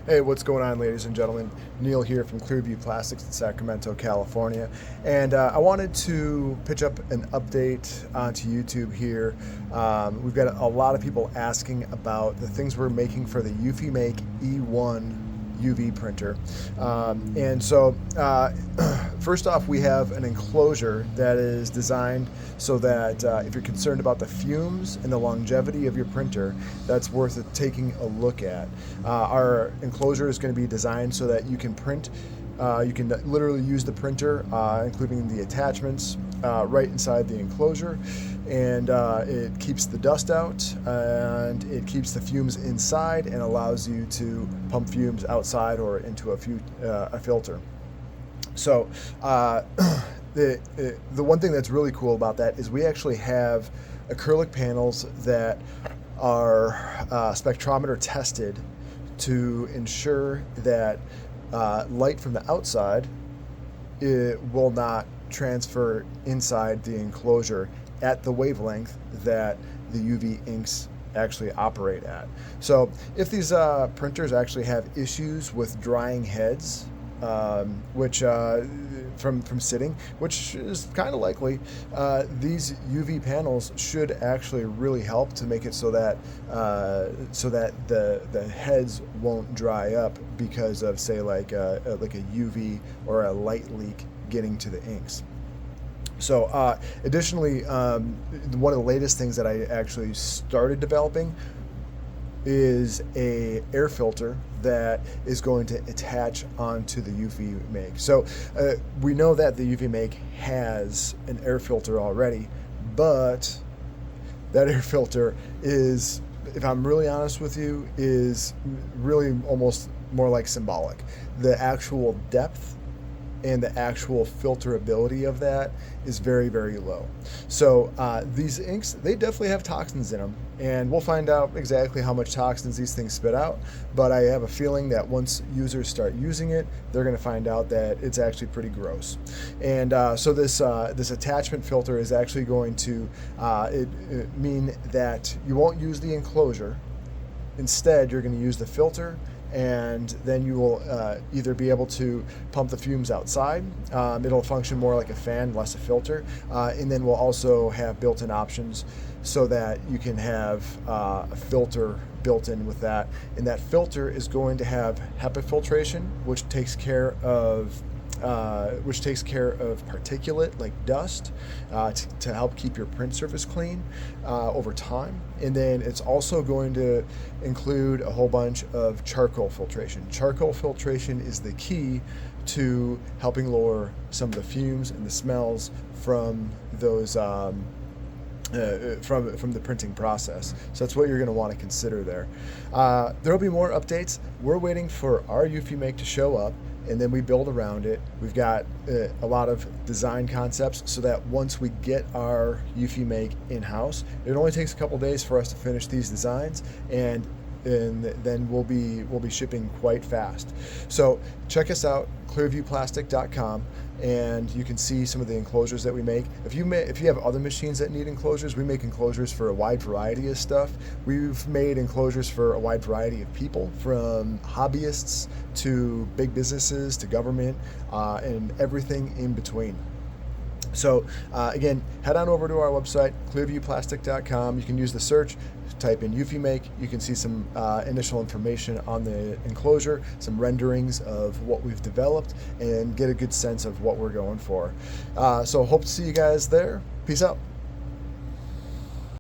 Hey, what's going on, ladies and gentlemen? Neil here from Clearview Plastics in Sacramento, California. And I wanted to pitch up an update onto YouTube here. We've got a lot of people asking about the things we're making for the Eufymake E1 UV printer. First off, we have an enclosure that is designed so that if you're concerned about the fumes and the longevity of your printer, that's worth taking a look at. Our enclosure is going to be designed so that you can print. You can literally use the printer, including the attachments, right inside the enclosure, and it keeps the dust out and it keeps the fumes inside and allows you to pump fumes outside or into a filter. So the one thing that's really cool about that is we actually have acrylic panels that are spectrometer tested to ensure that light from the outside, it will not transfer inside the enclosure at the wavelength that the UV inks actually operate at. So if these printers actually have issues with drying heads, which from sitting, which is kind of likely, these UV panels should actually really help to make it so that the heads won't dry up because of, say, like a UV or a light leak getting to the inks. So additionally, one of the latest things that I actually started developing is a air filter that is going to attach onto the Eufymake. So we know that the Eufymake has an air filter already, but that air filter is, if I'm really honest with you, is really almost more like symbolic. The actual depth and the actual filterability of that is very, very low. So these inks, they definitely have toxins in them, and we'll find out exactly how much toxins these things spit out, but I have a feeling that once users start using it, they're going to find out that it's actually pretty gross. And so this attachment filter is actually going to mean that you won't use the enclosure. Instead, you're going to use the filter, and then you will either be able to pump the fumes outside. It'll function more like a fan, less a filter, and then we'll also have built-in options so that you can have a filter built in with that. And that filter is going to have HEPA filtration, which takes care of particulate like dust to help keep your print surface clean over time. And then it's also going to include a whole bunch of charcoal filtration. Charcoal filtration is the key to helping lower some of the fumes and the smells from those from the printing process. So that's what you're going to want to consider there. There will be more updates. We're waiting for our Eufymake to show up, and then we build around it. We've got a lot of design concepts so that once we get our Eufymake in-house, it only takes a couple days for us to finish these designs, and then we'll be shipping quite fast. So check us out, clearviewplastic.com, and you can see some of the enclosures that we make. If you have other machines that need enclosures, we make enclosures for a wide variety of stuff. We've made enclosures for a wide variety of people, from hobbyists to big businesses to government, and everything in between. So again, head on over to our website, clearviewplastic.com. You can use the search, type in Eufymake. You can see some initial information on the enclosure, some renderings of what we've developed, and get a good sense of what we're going for. So hope to see you guys there. Peace out.